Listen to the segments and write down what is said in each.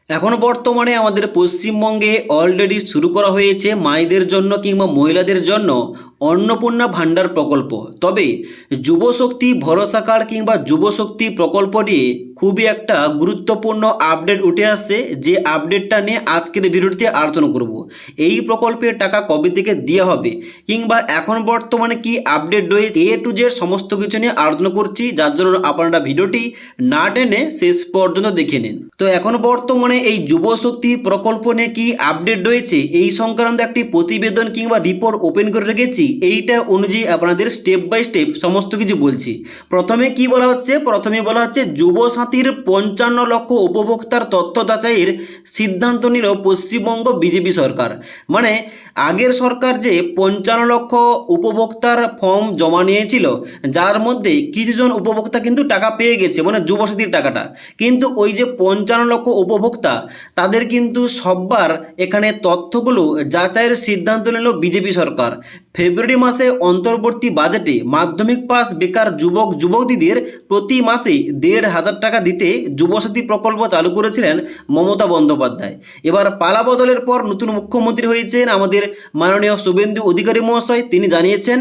এখন বর্তমানে আমাদের পশ্চিমবঙ্গে অলরেডি শুরু করা হয়েছে মায়েদের জন্য কিংবা মহিলাদের জন্য অন্নপূর্ণা ভাণ্ডার প্রকল্প। তবে যুবশক্তি ভরসা কার্ড কিংবা যুবশক্তি প্রকল্প নিয়ে খুবই একটা গুরুত্বপূর্ণ আপডেট উঠে আসছে, যে আপডেটটা নিয়ে আজকের ভিডিওতে আলোচনা করব। এই প্রকল্পের টাকা কবে থেকে দেওয়া হবে কিংবা এখন বর্তমানে কি আপডেট রয়েছে, এ টু জেড সমস্ত কিছু নিয়ে আলোচনা করছি, যার জন্য আপনারা ভিডিওটি না টেনে শেষ পর্যন্ত দেখে নিন। তো এখন বর্তমানে এই যুবশক্তি প্রকল্প নিয়ে কি আপডেট রয়েছে এই সংক্রান্ত একটি প্রতিবেদন কিংবা রিপোর্ট ওপেন করে রেখেছি। এইটা অনুযায়ী আপনাদের স্টেপ বাই স্টেপ সমস্ত কিছু বলছি। প্রথমে কি বলা হচ্ছে, প্রথমে বলা হচ্ছে যুবসাথীর 55 লক্ষ উপভোক্তার তথ্য যাচাইয়ের সিদ্ধান্ত নিল পশ্চিমবঙ্গ বিজেপি সরকার। মানে আগের সরকার যে 55 লক্ষ উপভোক্তার ফর্ম জমা নিয়েছিল, যার মধ্যে কিছুজন উপভোক্তা কিন্তু টাকা পেয়ে গেছে, মানে যুবসাথীর টাকাটা। কিন্তু ওই যে 55 লক্ষ উপভোক্তা, তাদের কিন্তু সববার এখানে তথ্যগুলো যাচাইয়ের সিদ্ধান্ত নিল বিজেপি সরকার। ফেব্রুয়ারি মাসে অন্তর্বর্তী বাজেটে মাধ্যমিক পাস বেকার যুবক যুবতীদের প্রতি মাসে 1,500 টাকা দিতে যুবসাথী প্রকল্প চালু করেছিলেন মমতা বন্দ্যোপাধ্যায়। এবার পালা বদলের পর নতুন মুখ্যমন্ত্রী হয়েছেন আমাদের মাননীয় শুভেন্দু অধিকারী মহাশয়। তিনি জানিয়েছেন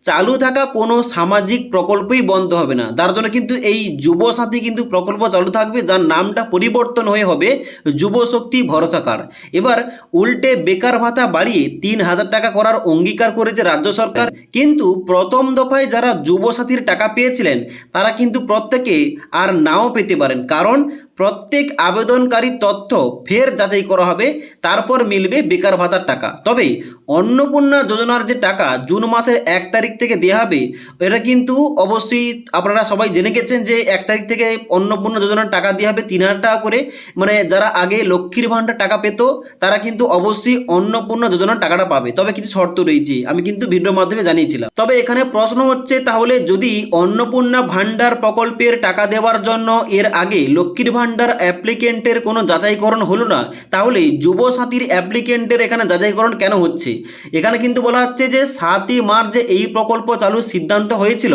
চালু থাকা কোনো সামাজিক প্রকল্পই বন্ধ হবে না। তার জন্য কিন্তু এই যুবসাথী কিন্তু প্রকল্প চালু থাকবে, যার নামটা পরিবর্তন হয়ে হবে যুবশক্তি ভরসা কার্ড। এবার উল্টে বেকার ভাতা বাড়িয়ে 3,000 টাকা করার অঙ্গীকার করেছে রাজ্য সরকার। কিন্তু প্রথম দফায় যারা যুবসাথীর টাকা পেয়েছিলেন তারা কিন্তু প্রত্যেকে আর নাও পেতে পারেন, কারণ প্রত্যেক আবেদনকারী তথ্য ফের যাচাই করা হবে, তারপর মিলবে বেকার ভাতার টাকা। তবে অন্নপূর্ণা যোজনার যে টাকা জুন মাসের 1 তারিখ থেকে দেওয়া হবে, এটা কিন্তু অবশ্যই আপনারা সবাই জেনে গেছেন যে 1 তারিখ থেকে অন্নপূর্ণা যোজনার টাকা দেওয়া হবে 3,000 টাকা করে। মানে যারা আগে লক্ষ্মীর ভাণ্ডার টাকা পেত তারা কিন্তু অবশ্যই অন্নপূর্ণা যোজনার টাকাটা পাবে, তবে কিছু শর্ত রয়েছে, আমি কিন্তু ভিডিওর মাধ্যমে জানিয়েছিলাম। তবে এখানে প্রশ্ন হচ্ছে, তাহলে যদি অন্নপূর্ণা ভাণ্ডার প্রকল্পের টাকা দেওয়ার জন্য এর আগে লক্ষ্মীর ভাণ্ডার অ্যাপ্লিকেন্টের কোনো যাচাইকরণ হলো না, তাহলে যুবসাথীর অ্যাপ্লিকেন্টের এখানে যাচাইকরণ কেন হচ্ছে? এখানে কিন্তু বলা হচ্ছে যে 7ই মার্চ যে এই প্রকল্প চালুর সিদ্ধান্ত হয়েছিল,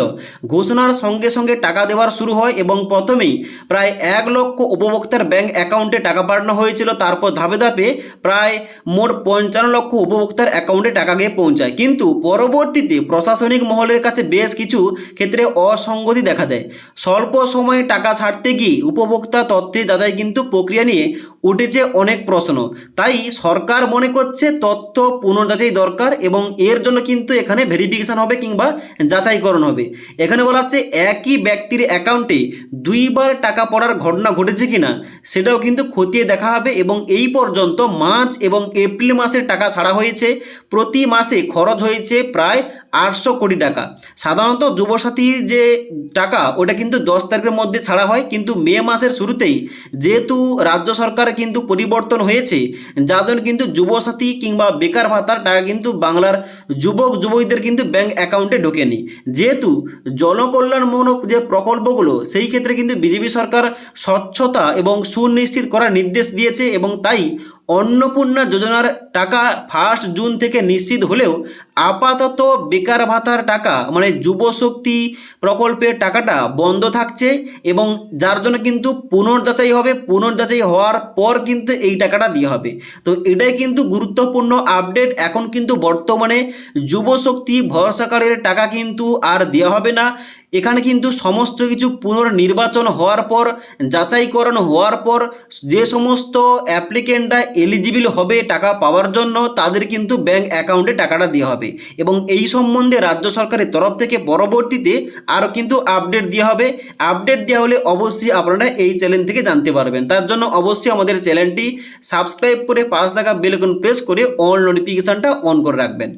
ঘোষণার সঙ্গে সঙ্গে টাকা দেওয়ার শুরু হয় এবং প্রথমেই প্রায় 1 লক্ষ উপভোক্তার ব্যাংক অ্যাকাউন্টে টাকা পাঠানো হয়েছিল। তারপর ধাপে ধাপে প্রায় মোট 55 লক্ষ উপভোক্তার অ্যাকাউন্টে টাকা গিয়ে পৌঁছায়। কিন্তু পরবর্তীতে প্রশাসনিক মহলের কাছে বেশ কিছু ক্ষেত্রে অসঙ্গতি দেখা দেয়। স্বল্প সময়ে টাকা ছাড়তে গিয়ে উপভোক্তা তথ্যের যাচাই কিন্তু প্রক্রিয়া নিয়ে উঠেছে অনেক প্রশ্ন। তাই সরকার মনে করছে তথ্য পুনর্যাচাই দরকার এবং এর জন্য কিন্তু এখানে ভেরিফিকেশন হবে কিংবা যাচাইকরণ হবে। এখানে বলা হচ্ছে একই ব্যক্তির অ্যাকাউন্টে 2বার টাকা পড়ার ঘটনা ঘটেছে কিনা সেটাও কিন্তু খতিয়ে দেখা হবে। এবং এই পর্যন্ত মার্চ এবং এপ্রিল মাসের টাকা ছাড়া হয়েছে, প্রতি মাসে খরচ হয়েছে প্রায় 800 কোটি টাকা। সাধারণত যুবসাথীর যে টাকা ওটা কিন্তু 10 তারিখের মধ্যে ছাড়া হয়, কিন্তু মে মাসের শুরুতেই যেহেতু রাজ্য সরকার কিন্তু পরিবর্তন হয়েছে, যার জন্য কিন্তু যুবসাথী কিংবা বেকার ভাতার টাকা কিন্তু বাংলার যুবক যুবতীদের কিন্তু ব্যাংক অ্যাকাউন্টে ঢোকেনি। যেহেতু জনকল্যাণমূলক যে প্রকল্পগুলো, সেই ক্ষেত্রে কিন্তু বিজেপি সরকার স্বচ্ছতা এবং সুনিশ্চিত করার নির্দেশ দিয়েছে এবং তাই অন্নপূর্ণা যোজনার টাকা 1 জুন থেকে নিশ্চিত হলেও আপাতত বেকার ভাতার টাকা মানে যুবশক্তি প্রকল্পের টাকাটা বন্ধ থাকছে এবং যার জন্য কিন্তু পুনর্যাচাই হবে। পুনর্যাচাই হওয়ার পর কিন্তু এই টাকাটা দেওয়া হবে। তো এটাই কিন্তু গুরুত্বপূর্ণ আপডেট। এখন কিন্তু বর্তমানে যুবশক্তি ভরসা কার্ডের টাকা কিন্তু আর দেওয়া হবে না। এখানে কিন্তু সমস্ত কিছু পুনর্নির্বাচন হওয়ার পর, যাচাইকরণ হওয়ার পর যে সমস্ত অ্যাপ্লিকেন্টরা এলিজিবল হবে টাকা পাওয়ার জন্য, তাদের কিন্তু ব্যাংক অ্যাকাউন্টে টাকাটা দেওয়া হবে। এবং এই সম্বন্ধে রাজ্য সরকারের তরফ থেকে পরবর্তীতে আরও কিন্তু আপডেট দেওয়া হবে। আপডেট দেওয়া হলে অবশ্যই আপনারা এই চ্যানেল থেকে জানতে পারবেন। তার জন্য অবশ্যই আমাদের চ্যানেলটি সাবস্ক্রাইব করে পাশে থাকা বেল আইকন প্রেস করে অল নোটিফিকেশানটা অন করে রাখবেন।